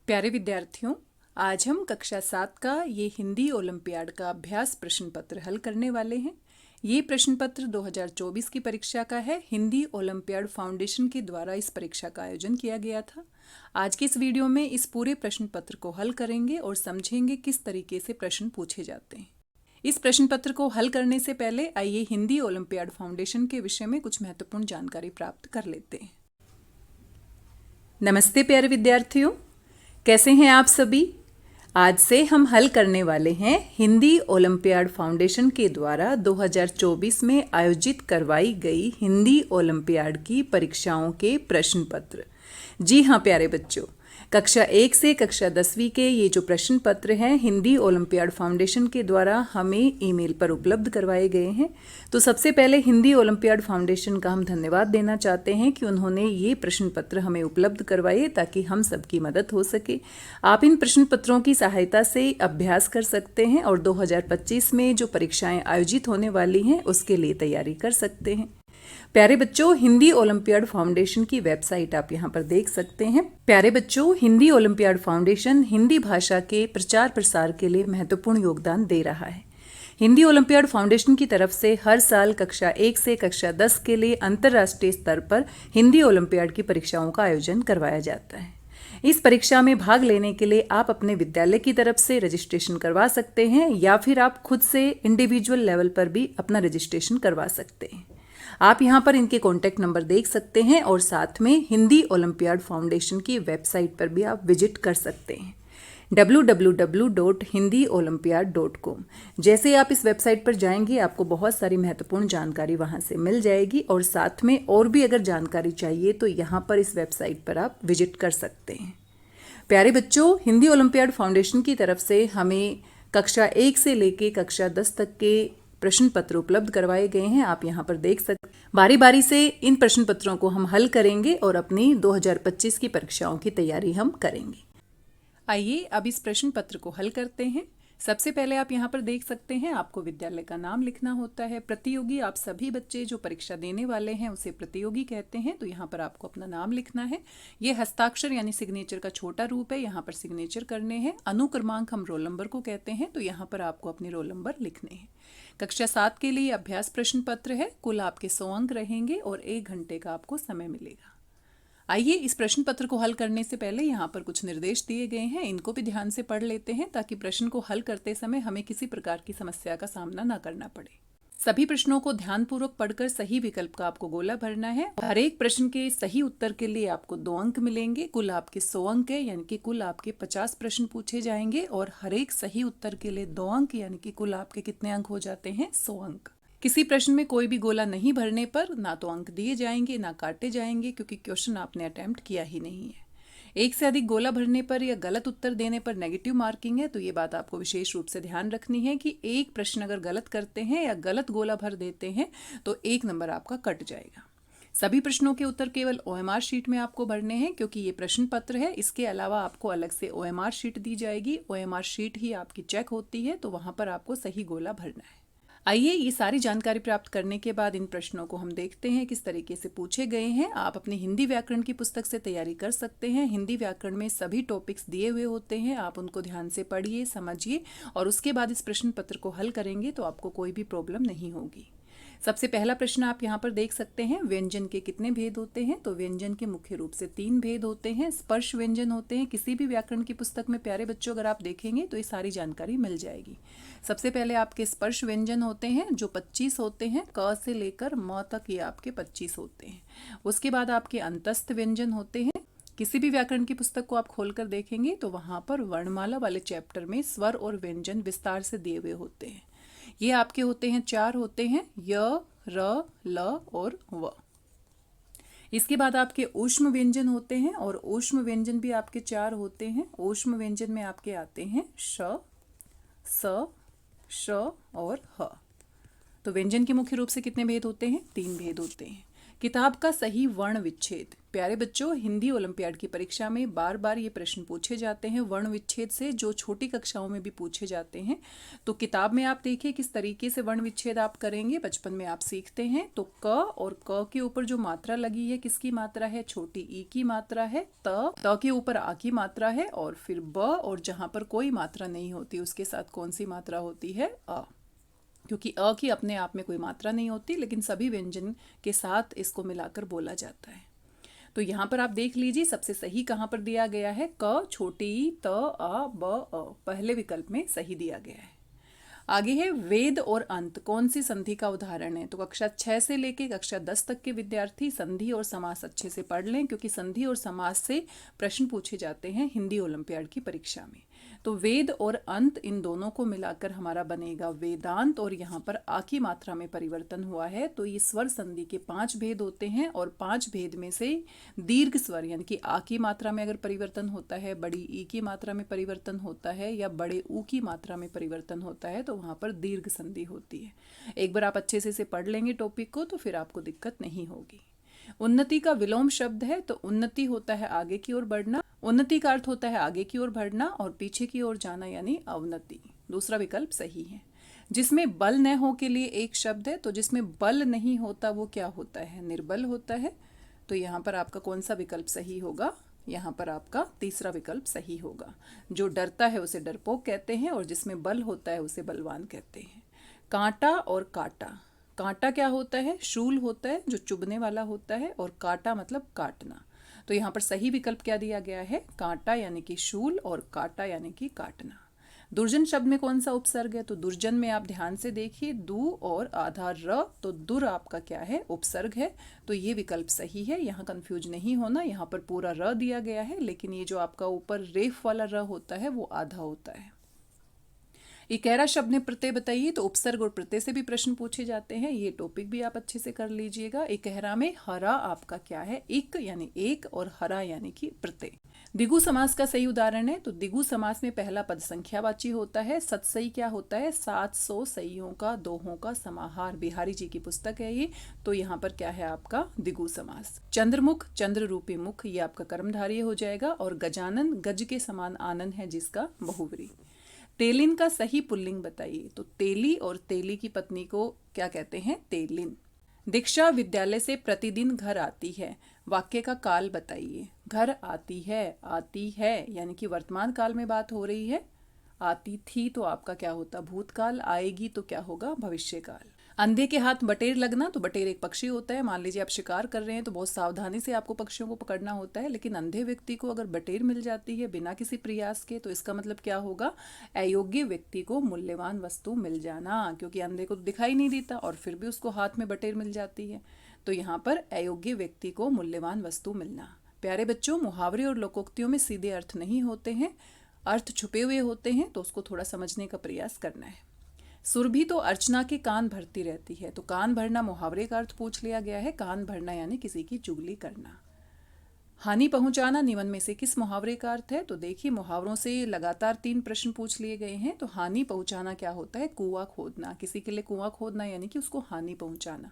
प्यारे विद्यार्थियों, आज हम कक्षा 7 का ये हिंदी ओलंपियाड का अभ्यास प्रश्न पत्र हल करने वाले हैं। ये प्रश्न पत्र 2024 की परीक्षा का है। हिंदी ओलंपियाड फाउंडेशन के द्वारा इस परीक्षा का आयोजन किया गया था। आज के इस वीडियो में इस पूरे प्रश्न पत्र को हल करेंगे और समझेंगे किस तरीके से प्रश्न पूछे जाते हैं। इस प्रश्न पत्र को हल करने से पहले आइए हिंदी ओलंपियाड फाउंडेशन के विषय में कुछ महत्वपूर्ण जानकारी प्राप्त कर लेते हैं। नमस्ते प्यारे विद्यार्थियों, कैसे हैं आप सभी। आज से हम हल करने वाले हैं हिंदी ओलंपियाड फाउंडेशन के द्वारा 2024 में आयोजित करवाई गई हिंदी ओलंपियाड की परीक्षाओं के प्रश्न पत्र। जी हाँ प्यारे बच्चों, कक्षा 1 से कक्षा 10वीं के ये जो प्रश्न पत्र हैं हिंदी ओलंपियाड फाउंडेशन के द्वारा हमें ईमेल पर उपलब्ध करवाए गए हैं। तो सबसे पहले हिंदी ओलंपियाड फाउंडेशन का हम धन्यवाद देना चाहते हैं कि उन्होंने ये प्रश्न पत्र हमें उपलब्ध करवाए ताकि हम सबकी मदद हो सके। आप इन प्रश्न पत्रों की सहायता से अभ्यास कर सकते हैं और 2025 में जो परीक्षाएं आयोजित होने वाली हैं उसके लिए तैयारी कर सकते हैं। प्यारे बच्चों, हिंदी ओलंपियाड फाउंडेशन की वेबसाइट आप यहाँ पर देख सकते हैं। प्यारे बच्चों, हिंदी ओलंपियाड फाउंडेशन हिंदी भाषा के प्रचार प्रसार के लिए महत्वपूर्ण योगदान दे रहा है। हिंदी ओलंपियाड फाउंडेशन की तरफ से हर साल कक्षा 1 से कक्षा 10 के लिए अंतर्राष्ट्रीय स्तर पर हिंदी ओलंपियाड की परीक्षाओं का आयोजन करवाया जाता है। इस परीक्षा में भाग लेने के लिए आप अपने विद्यालय की तरफ से रजिस्ट्रेशन करवा सकते हैं या फिर आप खुद से इंडिविजुअल लेवल पर भी अपना रजिस्ट्रेशन करवा सकते हैं। आप यहाँ पर इनके कॉन्टैक्ट नंबर देख सकते हैं और साथ में हिंदी ओलंपियाड फाउंडेशन की वेबसाइट पर भी आप विजिट कर सकते हैं www.hindiolympiad.com। जैसे आप इस वेबसाइट पर जाएंगे आपको बहुत सारी महत्वपूर्ण जानकारी वहाँ से मिल जाएगी और साथ में और भी अगर जानकारी चाहिए तो यहाँ पर इस वेबसाइट पर आप विजिट कर सकते हैं। प्यारे बच्चों, हिंदी ओलंपियाड फाउंडेशन की तरफ से हमें कक्षा 1 से लेके कक्षा 10 तक के प्रश्न पत्र उपलब्ध करवाए गए हैं। आप यहाँ पर देख सकते हैं। बारी बारी से इन प्रश्न पत्रों को हम हल करेंगे और अपनी 2025 की परीक्षाओं की तैयारी हम करेंगे। आइए अब इस प्रश्न पत्र को हल करते हैं। सबसे पहले आप यहाँ पर देख सकते हैं आपको विद्यालय का नाम लिखना होता है। प्रतियोगी, आप सभी बच्चे जो परीक्षा देने वाले हैं उसे प्रतियोगी कहते हैं। तो यहाँ पर आपको अपना नाम लिखना है। ये हस्ताक्षर यानी सिग्नेचर का छोटा रूप है, यहाँ पर सिग्नेचर करने हैं। अनुक्रमांक हम रोल नंबर को कहते हैं, तो यहाँ पर आपको अपने रोल नंबर लिखने हैं। कक्षा 7 के लिए अभ्यास प्रश्न पत्र है। कुल आपके 100 अंक रहेंगे और 1 घंटे का आपको समय मिलेगा। आइए इस प्रश्न पत्र को हल करने से पहले यहाँ पर कुछ निर्देश दिए गए हैं, इनको भी ध्यान से पढ़ लेते हैं ताकि प्रश्न को हल करते समय हमें किसी प्रकार की समस्या का सामना न करना पड़े। सभी प्रश्नों को ध्यानपूर्वक पढ़कर सही विकल्प का आपको गोला भरना है। हर एक प्रश्न के सही उत्तर के लिए आपको 2 अंक मिलेंगे। कुल आपके 100 अंक है, यानी कि कुल आपके 50 प्रश्न पूछे जाएंगे और हर एक सही उत्तर के लिए 2 अंक, यानी कि कुल आपके कितने अंक हो जाते हैं? 100 अंक। किसी प्रश्न में कोई भी गोला नहीं भरने पर ना तो अंक दिए जाएंगे ना काटे जाएंगे, क्योंकि क्वेश्चन आपने अटेम्प्ट किया ही नहीं है। एक से अधिक गोला भरने पर या गलत उत्तर देने पर नेगेटिव मार्किंग है। तो ये बात आपको विशेष रूप से ध्यान रखनी है कि एक प्रश्न अगर गलत करते हैं या गलत गोला भर देते हैं तो 1 नंबर आपका कट जाएगा। सभी प्रश्नों के उत्तर केवल OMR शीट में आपको भरने हैं, क्योंकि ये प्रश्न पत्र है। इसके अलावा आपको अलग से OMR शीट दी जाएगी। OMR शीट ही आपकी चेक होती है, तो वहाँ पर आपको सही गोला भरना है। आइए ये सारी जानकारी प्राप्त करने के बाद इन प्रश्नों को हम देखते हैं किस तरीके से पूछे गए हैं। आप अपनी हिंदी व्याकरण की पुस्तक से तैयारी कर सकते हैं। हिंदी व्याकरण में सभी टॉपिक्स दिए हुए होते हैं, आप उनको ध्यान से पढ़िए, समझिए और उसके बाद इस प्रश्न पत्र को हल करेंगे तो आपको कोई भी प्रॉब्लम नहीं होगी। सबसे पहला प्रश्न आप यहाँ पर देख सकते हैं, व्यंजन के कितने भेद होते हैं? तो व्यंजन के मुख्य रूप से 3 भेद होते हैं। स्पर्श व्यंजन होते हैं। किसी भी व्याकरण की पुस्तक में प्यारे बच्चों अगर आप देखेंगे तो ये सारी जानकारी मिल जाएगी। सबसे पहले आपके स्पर्श व्यंजन होते हैं जो 25 होते हैं। क से लेकर म तक ये आपके 25 होते हैं। उसके बाद आपके अंतस्थ व्यंजन होते हैं। किसी भी व्याकरण की पुस्तक को आप खोलकर देखेंगे तो वहाँ पर वर्णमाला वाले चैप्टर में स्वर और व्यंजन विस्तार से दिए हुए होते हैं। ये आपके होते हैं 4 होते हैं, य, र, ल और व। इसके बाद आपके ऊष्म व्यंजन होते हैं और ऊष्म व्यंजन भी आपके 4 होते हैं। ऊष्म व्यंजन में आपके आते हैं श, स, श और ह। तो व्यंजन के मुख्य रूप से कितने भेद होते हैं? 3 भेद होते हैं। किताब का सही वर्ण विच्छेद। प्यारे बच्चों, हिंदी ओलंपियाड की परीक्षा में बार बार ये प्रश्न पूछे जाते हैं वर्ण विच्छेद से, जो छोटी कक्षाओं में भी पूछे जाते हैं। तो किताब में आप देखिए किस तरीके से वर्ण विच्छेद आप करेंगे, बचपन में आप सीखते हैं। तो क और क के ऊपर जो मात्रा लगी है किसकी मात्रा है, छोटी ई की मात्रा है। त के ऊपर आ की मात्रा है, और फिर ब, और जहां पर कोई मात्रा नहीं होती उसके साथ कौन सी मात्रा होती है, अ। क्योंकि अ की अपने आप में कोई मात्रा नहीं होती, लेकिन सभी व्यंजन के साथ इसको मिलाकर बोला जाता है। तो यहाँ पर आप देख लीजिए सबसे सही कहाँ पर दिया गया है, क छोटी त अ ब अ, पहले विकल्प में सही दिया गया है। आगे है वेद और अंत कौन सी संधि का उदाहरण है। तो कक्षा 6 से लेके कक्षा 10 तक के विद्यार्थी संधि और समास अच्छे से पढ़ लें, क्योंकि संधि और समास से प्रश्न पूछे जाते हैं हिंदी ओलंपियाड की परीक्षा में। तो वेद और अंत इन दोनों को मिलाकर हमारा बनेगा वेदांत, और यहाँ पर आ की मात्रा में परिवर्तन हुआ है। तो ये स्वर संधि के 5 भेद होते हैं, और 5 भेद में से दीर्घ स्वर यानी कि आ की मात्रा में अगर परिवर्तन होता है, बड़ी ई की मात्रा में परिवर्तन होता है, या बड़े ऊ की मात्रा में परिवर्तन होता है, तो वहाँ पर दीर्घ संधि होती है। एक बार आप अच्छे से इसे पढ़ लेंगे टॉपिक को, तो फिर आपको दिक्कत नहीं होगी। उन्नति का विलोम शब्द है। तो उन्नति होता है आगे की ओर बढ़ना, उन्नति का अर्थ होता है आगे की ओर बढ़ना और पीछे की ओर जाना, यानी अवनति। दूसरा विकल्प सही है। जिसमें बल न हो के लिए एक शब्द है। तो जिसमें बल नहीं होता वो क्या होता है, निर्बल होता है। तो यहाँ पर आपका कौन सा विकल्प सही होगा, यहाँ पर आपका तीसरा विकल्प सही होगा। जो डरता है उसे डरपोक कहते हैं, और जिसमें बल होता है उसे बलवान कहते हैं। कांटा और काटा। कांटा क्या होता है, शूल होता है जो चुभने वाला होता है, और काटा मतलब काटना। तो यहाँ पर सही विकल्प क्या दिया गया है, कांटा यानी कि शूल, और काटा यानी कि काटना। दुर्जन शब्द में कौन सा उपसर्ग है। तो दुर्जन में आप ध्यान से देखिए, दू और आधा र, तो दुर आपका क्या है, उपसर्ग है। तो ये विकल्प सही है, यहाँ कंफ्यूज नहीं होना। यहाँ पर पूरा र दिया गया है, लेकिन ये जो आपका ऊपर रेफ वाला र होता है वो आधा होता है। इकेरा शब्द में प्रत्यय बताइए। तो उपसर्ग और प्रत्यय से भी प्रश्न पूछे जाते हैं, ये टॉपिक भी आप अच्छे से कर लीजिएगा। इकेरा में हरा आपका क्या है, इक यानी एक, और हरा यानी कि प्रत्यय। द्विगु समास का सही उदाहरण है। तो द्विगु समास में पहला पद संख्यावाची होता है। सतसई क्या होता है, 700 सईयों का दोहों का समाहार। बिहारी जी की पुस्तक है ये। तो यहाँ पर क्या है आपका द्विगु समास। चंद्रमुख, चंद्र रूपी मुख, ये आपका कर्मधारय हो जाएगा। और गजानन, गज के समान आनन है जिसका बहुव्रीहि। तेलिन का सही पुल्लिंग बताइए। तो तेली और तेली की पत्नी को क्या कहते हैं, तेलिन। दीक्षा विद्यालय से प्रतिदिन घर आती है। वाक्य का काल बताइए। घर आती है यानी कि वर्तमान काल में बात हो रही है। आती थी तो आपका क्या होता, भूतकाल। आएगी तो क्या होगा, भविष्यकाल। अंधे के हाथ बटेर लगना। तो बटेर एक पक्षी होता है। मान लीजिए आप शिकार कर रहे हैं तो बहुत सावधानी से आपको पक्षियों को पकड़ना होता है, लेकिन अंधे व्यक्ति को अगर बटेर मिल जाती है बिना किसी प्रयास के, तो इसका मतलब क्या होगा, अयोग्य व्यक्ति को मूल्यवान वस्तु मिल जाना। क्योंकि अंधे को तो दिखाई नहीं देता और फिर भी उसको हाथ में बटेर मिल जाती है। तो यहाँ पर अयोग्य व्यक्ति को मूल्यवान वस्तु मिलना। प्यारे बच्चों, मुहावरे और लोकोक्तियों में सीधे अर्थ नहीं होते हैं, अर्थ छुपे हुए होते हैं, तो उसको थोड़ा समझने का प्रयास करना है। सुरभि तो अर्चना के कान भरती रहती है। तो कान भरना मुहावरे का अर्थ पूछ लिया गया है। कान भरना यानी किसी की चुगली करना। हानि पहुंचाना निम्न में से किस मुहावरे का अर्थ है। तो देखिए मुहावरों से लगातार 3 प्रश्न पूछ लिए गए हैं। तो हानि पहुंचाना क्या होता है, कुआं खोदना। किसी के लिए कुआं खोदना यानी कि उसको हानि पहुंचाना।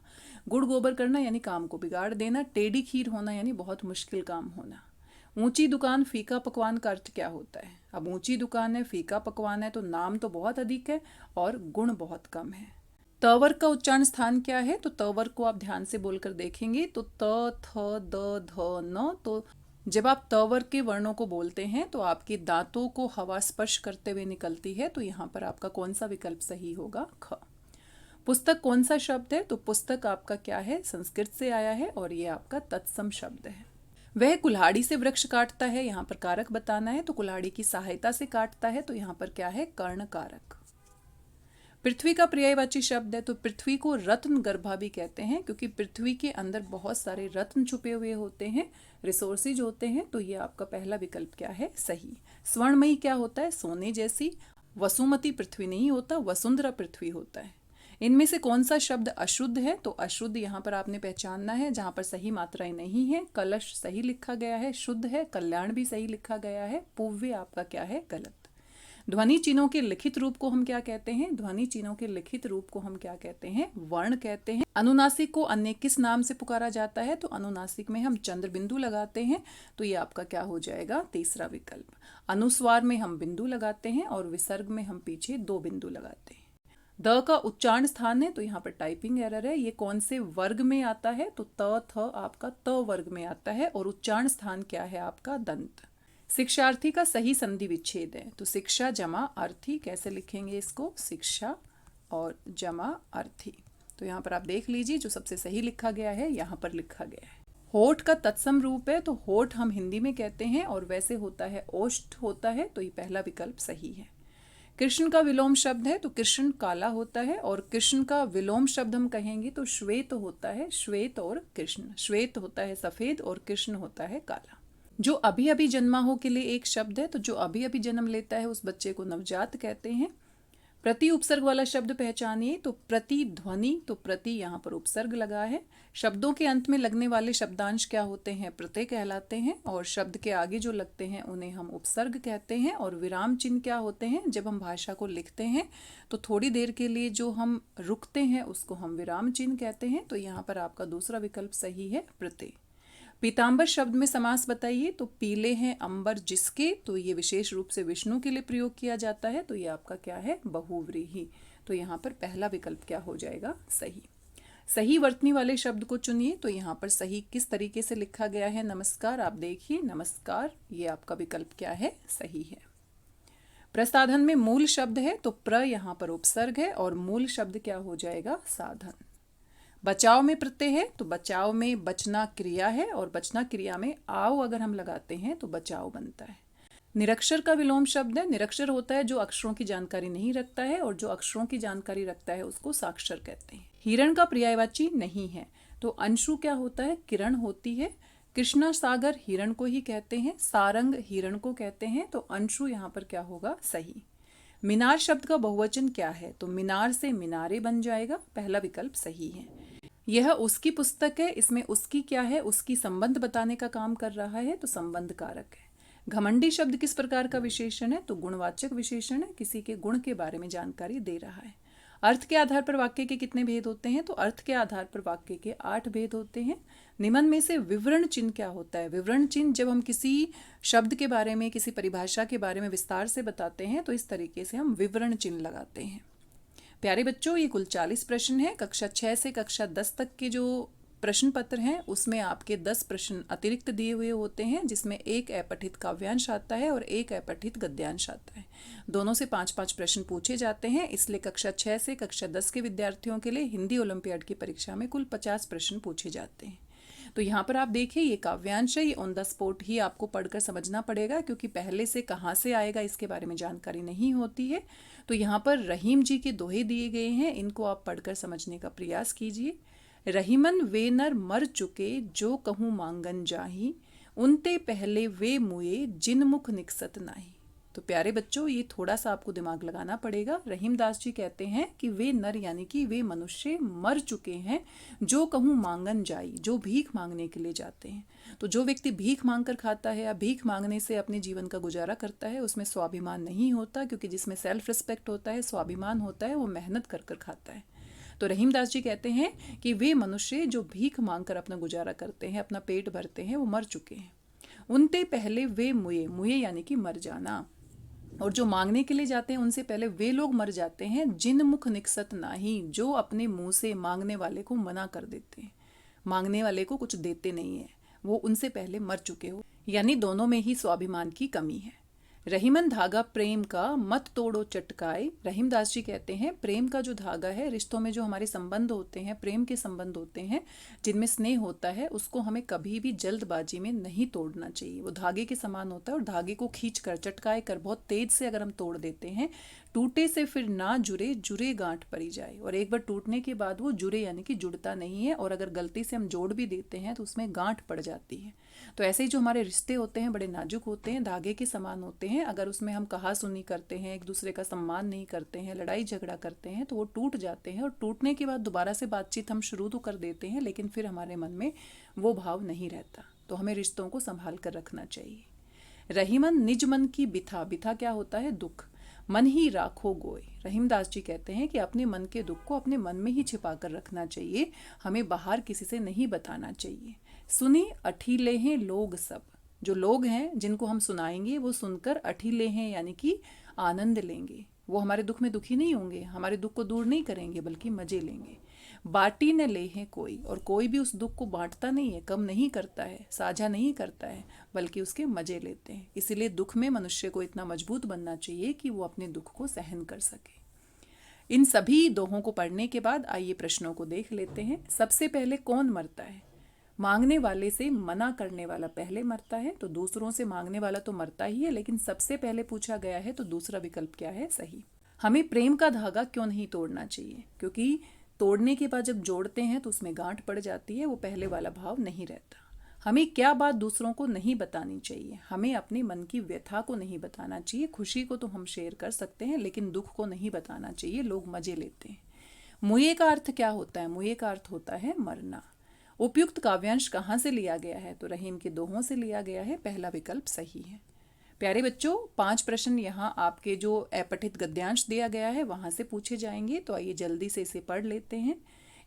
गुड़ गोबर करना यानी काम को बिगाड़ देना। टेढ़ी खीर होना यानी बहुत मुश्किल काम होना। ऊंची दुकान फीका पकवान का अर्थ क्या होता है। अब ऊंची दुकान है, फीका पकवान है, तो नाम तो बहुत अधिक है और गुण बहुत कम है। तवर्ग का उच्चारण स्थान क्या है। तो तवर्ग को आप ध्यान से बोलकर देखेंगे तो त, थ, द, ध, न। तो जब आप तवर्ग के वर्णों को बोलते हैं तो आपके दांतों को हवा स्पर्श करते हुए निकलती है। तो यहाँ पर आपका कौन सा विकल्प सही होगा, ख। पुस्तक कौन सा शब्द है। तो पुस्तक आपका क्या है, संस्कृत से आया है और ये आपका तत्सम शब्द है। वह कुल्हाड़ी से वृक्ष काटता है। यहाँ पर कारक बताना है। तो कुल्हाड़ी की सहायता से काटता है। तो यहाँ पर क्या है, कर्ण कारक। पृथ्वी का पर्यायवाची शब्द है। तो पृथ्वी को रत्न गर्भा भी कहते हैं, क्योंकि पृथ्वी के अंदर बहुत सारे रत्न छुपे हुए होते हैं, रिसोर्सेज होते हैं। तो ये आपका पहला विकल्प क्या है, सही। स्वर्णमयी क्या होता है, सोने जैसी। वसुमती पृथ्वी नहीं होता, वसुंधरा पृथ्वी होता है। इनमें से कौन सा शब्द अशुद्ध है। तो अशुद्ध यहाँ पर आपने पहचानना है जहाँ पर सही मात्राएं नहीं है। कलश सही लिखा गया है, शुद्ध है। कल्याण भी सही लिखा गया है। पूव्य आपका क्या है, गलत। ध्वनि चिन्हों के लिखित रूप को हम क्या कहते हैं? ध्वनि चिन्हों के लिखित रूप को हम क्या कहते हैं? वर्ण कहते हैं। अनुनासिक को अन्य किस नाम से पुकारा जाता है? तो अनुनासिक में हम चंद्र बिंदु लगाते हैं, तो ये आपका क्या हो जाएगा? तीसरा विकल्प। अनुस्वार में हम बिंदु लगाते हैं और विसर्ग में हम पीछे 2 बिंदु लगाते हैं। द का उच्चारण स्थान है, तो यहाँ पर टाइपिंग एरर है। ये कौन से वर्ग में आता है? तो त थ आपका त वर्ग में आता है और उच्चारण स्थान क्या है आपका? दंत। शिक्षार्थी का सही संधि विच्छेद है, तो शिक्षा जमा अर्थी, कैसे लिखेंगे इसको? शिक्षा और जमा अर्थी। तो यहाँ पर आप देख लीजिए जो सबसे सही लिखा गया है यहाँ पर लिखा गया है। होठ का तत्सम रूप है, तो होठ हम हिंदी में कहते हैं और वैसे होता है ओष्ठ होता है, तो ये पहला विकल्प सही है। कृष्ण का विलोम शब्द है, तो कृष्ण काला होता है और कृष्ण का विलोम शब्द हम कहेंगे तो श्वेत होता है। श्वेत और कृष्ण, श्वेत होता है सफेद और कृष्ण होता है काला। जो अभी अभी जन्मा हो के लिए एक शब्द है, तो जो अभी अभी जन्म लेता है उस बच्चे को नवजात कहते हैं। प्रति उपसर्ग वाला शब्द पहचानिए, तो प्रतिध्वनि, तो प्रति यहाँ पर उपसर्ग लगा है। शब्दों के अंत में लगने वाले शब्दांश क्या होते हैं? प्रत्यय कहलाते हैं और शब्द के आगे जो लगते हैं उन्हें हम उपसर्ग कहते हैं। और विराम चिन्ह क्या होते हैं? जब हम भाषा को लिखते हैं तो थोड़ी देर के लिए जो हम रुकते हैं उसको हम विराम चिन्ह कहते हैं। तो यहाँ पर आपका दूसरा विकल्प सही है, प्रत्यय। पीतांबर शब्द में समास बताइए, तो पीले हैं अंबर जिसके, तो ये विशेष रूप से विष्णु के लिए प्रयोग किया जाता है, तो ये आपका क्या है? बहुव्रीहि। तो यहाँ पर पहला विकल्प क्या हो जाएगा? सही। सही वर्तनी वाले शब्द को चुनिए, तो यहाँ पर सही किस तरीके से लिखा गया है? नमस्कार, आप देखिए नमस्कार, ये आपका विकल्प क्या है? सही है। प्रसाधन में मूल शब्द है, तो प्र यहाँ पर उपसर्ग है और मूल शब्द क्या हो जाएगा? साधन। बचाव में प्रत्यय है, तो बचाव में बचना क्रिया है और बचना क्रिया में आओ अगर हम लगाते हैं तो बचाव बनता है। निरक्षर का विलोम शब्द है, निरक्षर होता है जो अक्षरों की जानकारी नहीं रखता है और जो अक्षरों की जानकारी रखता है उसको साक्षर कहते हैं। हिरण का पर्यायवाची नहीं है, तो अंशु क्या होता है? किरण होती है। कृष्णा सागर हिरण को ही कहते हैं, सारंग हिरण को कहते हैं, तो अंशु यहाँ पर क्या होगा? सही। मीनार शब्द का बहुवचन क्या है? तो मीनार से मीनारे बन जाएगा, पहला विकल्प सही है। यह उसकी पुस्तक है, इसमें उसकी क्या है? उसकी संबंध बताने का काम कर रहा है, तो संबंध कारक है। घमंडी शब्द किस प्रकार का विशेषण है? तो गुणवाचक विशेषण है, किसी के गुण के बारे में जानकारी दे रहा है। अर्थ के आधार पर वाक्य के कितने भेद होते हैं? तो अर्थ के आधार पर वाक्य के 8 भेद होते हैं। निम्न में से विवरण चिन्ह क्या होता है? विवरण चिन्ह जब हम किसी शब्द के बारे में, किसी परिभाषा के बारे में विस्तार से बताते हैं तो इस तरीके से हम विवरण चिन्ह लगाते हैं। प्यारे बच्चों, ये कुल 40 प्रश्न हैं। कक्षा 6 से कक्षा 10 तक के जो प्रश्न पत्र हैं उसमें आपके 10 प्रश्न अतिरिक्त दिए हुए होते हैं, जिसमें एक अपठित काव्यांश आता है और एक अपठित गद्यांश आता है। दोनों से 5-5 प्रश्न पूछे जाते हैं, इसलिए कक्षा 6 से कक्षा 10 के विद्यार्थियों के लिए हिंदी ओलंपियाड की परीक्षा में कुल 50 प्रश्न पूछे जाते हैं। तो यहाँ पर आप देखिए ये काव्यांश है, ये ऑन द स्पॉट ही आपको पढ़कर समझना पड़ेगा, क्योंकि पहले से कहाँ से आएगा इसके बारे में जानकारी नहीं होती है। तो यहाँ पर रहीम जी के दोहे दिए गए हैं, इनको आप पढ़कर समझने का प्रयास कीजिए। रहीमन वे नर मर चुके जो कहूँ मांगन जाही, उनते पहले वे मुए जिन मुख निकसत नाही। तो प्यारे बच्चों, ये थोड़ा सा आपको दिमाग लगाना पड़ेगा। रहीमदास जी कहते हैं कि वे नर यानी कि वे मनुष्य मर चुके हैं जो कहूँ मांगन जाई, जो भीख मांगने के लिए जाते हैं। तो जो व्यक्ति भीख मांग कर खाता है या भीख मांगने से अपने जीवन का गुजारा करता है उसमें स्वाभिमान नहीं होता, क्योंकि जिसमें सेल्फ रिस्पेक्ट होता है, स्वाभिमान होता है, वो मेहनत कर कर खाता है। तो रहीमदास जी कहते हैं कि वे मनुष्य जो भीख मांग कर अपना गुजारा करते हैं, अपना पेट भरते हैं, वो मर चुके हैं। उनते पहले वे मुए, मुए यानी कि मर जाना, और जो मांगने के लिए जाते हैं उनसे पहले वे लोग मर जाते हैं जिन मुख निकसत नाही, जो अपने मुंह से मांगने वाले को मना कर देते हैं, मांगने वाले को कुछ देते नहीं है, वो उनसे पहले मर चुके हो। यानी दोनों में ही स्वाभिमान की कमी है। रहीमन धागा प्रेम का मत तोड़ो चटकाए। रहीमदास जी कहते हैं प्रेम का जो धागा है, रिश्तों में जो हमारे संबंध होते हैं, प्रेम के संबंध होते हैं जिनमें स्नेह होता है, उसको हमें कभी भी जल्दबाजी में नहीं तोड़ना चाहिए। वो धागे के समान होता है और धागे को खींच कर, चटकाए कर, बहुत तेज से अगर हम तोड़ देते हैं, टूटे से फिर ना जुड़े, जुड़े गांठ पड़ी जाए। और एक बार टूटने के बाद वो जुड़े यानी कि जुड़ता नहीं है, और अगर गलती से हम जोड़ भी देते हैं तो उसमें गांठ पड़ जाती है। तो ऐसे ही जो हमारे रिश्ते होते हैं बड़े नाजुक होते हैं, धागे के समान होते हैं। अगर उसमें हम कहा सुनी करते हैं, एक दूसरे का सम्मान नहीं करते हैं, लड़ाई झगड़ा करते हैं, तो वो टूट जाते हैं। और टूटने के बाद दोबारा से बातचीत हम शुरू तो कर देते हैं, लेकिन फिर हमारे मन में वो भाव नहीं रहता। तो हमें रिश्तों को संभाल कर रखना चाहिए। रहीमन निज मन की बिथा, बिथा क्या होता है? दुख। मन ही राखो गोय। रहीमदास जी कहते हैं कि अपने मन के दुख को अपने मन में ही छिपा कर रखना चाहिए, हमें बाहर किसी से नहीं बताना चाहिए। सुने अठीले हैं लोग सब, जो लोग हैं जिनको हम सुनाएंगे वो सुनकर अठीले हैं यानी कि आनंद लेंगे, वो हमारे दुख में दुखी नहीं होंगे, हमारे दुख को दूर नहीं करेंगे बल्कि मजे लेंगे। बाटी न ले हैं कोई, और कोई भी उस दुख को बांटता नहीं है, कम नहीं करता है, साझा नहीं करता है, बल्कि उसके मजे लेते हैं। इसीलिए दुख में मनुष्य को इतना मजबूत बनना चाहिए कि वो अपने दुख को सहन कर सके। इन सभी दोहों को पढ़ने के बाद आइए प्रश्नों को देख लेते हैं। सबसे पहले कौन मरता है? मांगने वाले से मना करने वाला पहले मरता है, तो दूसरों से मांगने वाला तो मरता ही है, लेकिन सबसे पहले पूछा गया है तो दूसरा विकल्प क्या है सही। हमें प्रेम का धागा क्यों नहीं तोड़ना चाहिए? क्योंकि तोड़ने के बाद जब जोड़ते हैं तो उसमें गांठ पड़ जाती है, वो पहले वाला भाव नहीं रहता। हमें क्या बात दूसरों को नहीं बतानी चाहिए? हमें अपने मन की व्यथा को नहीं बताना चाहिए। खुशी को तो हम शेयर कर सकते हैं, लेकिन दुख को नहीं बताना चाहिए, लोग मजे लेते हैं। मुए का अर्थ क्या होता है? मुए का अर्थ होता है मरना। उपयुक्त काव्यांश कहाँ से लिया गया है? तो रहीम के दोहों से लिया गया है, पहला विकल्प सही है। प्यारे बच्चों, 5 प्रश्न यहाँ आपके जो अपठित गद्यांश दिया गया है वहाँ से पूछे जाएंगे, तो आइए जल्दी से इसे पढ़ लेते हैं।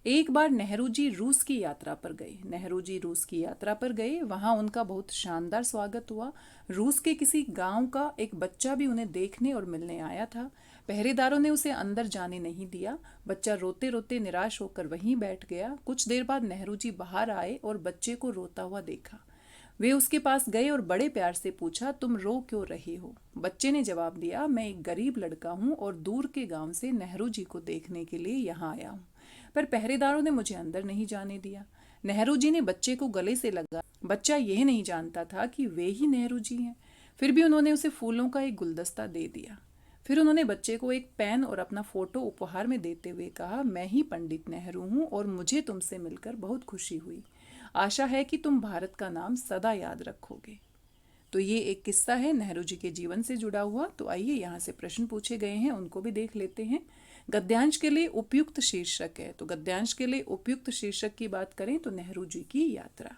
एक बार नेहरू जी रूस की यात्रा पर गए। नेहरू जी रूस की यात्रा पर गए, वहाँ उनका बहुत शानदार स्वागत हुआ। रूस के किसी गांव का एक बच्चा भी उन्हें देखने और मिलने आया था। पहरेदारों ने उसे अंदर जाने नहीं दिया। बच्चा रोते रोते निराश होकर वहीं बैठ गया। कुछ देर बाद नेहरू जी बाहर आए और बच्चे को रोता हुआ देखा। वे उसके पास गए और बड़े प्यार से पूछा, तुम रो क्यों रहे हो? बच्चे ने जवाब दिया, मैं एक गरीब लड़का हूँ और दूर के गांव से नेहरू जी को देखने के लिए यहाँ आया हूँ, पर पहरेदारों ने मुझे अंदर नहीं जाने दिया। नेहरू जी ने बच्चे को गले से लगा। बच्चा यह नहीं जानता था कि वे ही नेहरू जी हैं। फिर भी उन्होंने उसे फूलों का एक गुलदस्ता दे दिया। फिर उन्होंने बच्चे को एक पेन और अपना फोटो उपहार में देते हुए कहा, मैं ही पंडित नेहरू हूँ और मुझे तुमसे मिलकर बहुत खुशी हुई। आशा है कि तुम भारत का नाम सदा याद रखोगे। तो ये एक किस्सा है नेहरू जी के जीवन से जुड़ा हुआ। तो आइए यहाँ से प्रश्न पूछे गए हैं, उनको भी देख लेते हैं। गद्यांश के लिए उपयुक्त शीर्षक है, तो गद्यांश के लिए उपयुक्त शीर्षक की बात करें तो नेहरू जी की यात्रा।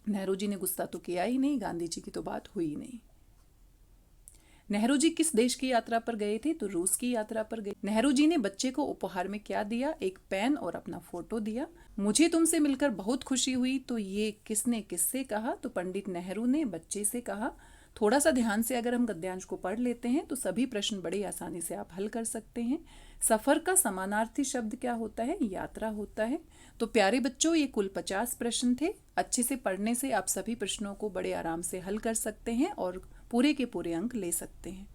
नेहरू जी ने गुस्सा तो किया ही नहीं, गांधी जी की तो बात हुई नहीं। नेहरू जी किस देश की यात्रा पर गए थे? तो रूस की यात्रा पर गए। नेहरू जी ने बच्चे को उपहार में क्या दिया? एक पेन और अपना फोटो दिया। मुझे तुमसे मिलकर बहुत खुशी हुई, तो ये किसने किससे कहा? तो पंडित नेहरू ने बच्चे से कहा। थोड़ा सा ध्यान से अगर हम गद्यांश को पढ़ लेते हैं तो सभी प्रश्न बड़े आसानी से आप हल कर सकते हैं। सफर का समानार्थी शब्द क्या होता है? यात्रा होता है। तो प्यारे बच्चों, ये कुल 50 प्रश्न थे। अच्छे से पढ़ने से आप सभी प्रश्नों को बड़े आराम से हल कर सकते हैं और पूरे के पूरे अंक ले सकते हैं।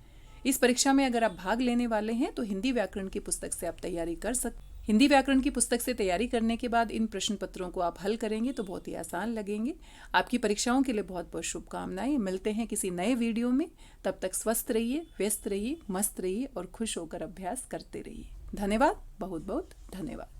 इस परीक्षा में अगर आप भाग लेने वाले हैं तो हिंदी व्याकरण की पुस्तक से आप तैयारी कर सकते हैं। हिंदी व्याकरण की पुस्तक से तैयारी करने के बाद इन प्रश्न पत्रों को आप हल करेंगे तो बहुत ही आसान लगेंगे। आपकी परीक्षाओं के लिए बहुत बहुत शुभकामनाएं। मिलते हैं किसी नए वीडियो में। तब तक स्वस्थ रहिए, व्यस्त रहिए, मस्त रहिए और खुश होकर अभ्यास करते रहिए। धन्यवाद, बहुत बहुत धन्यवाद।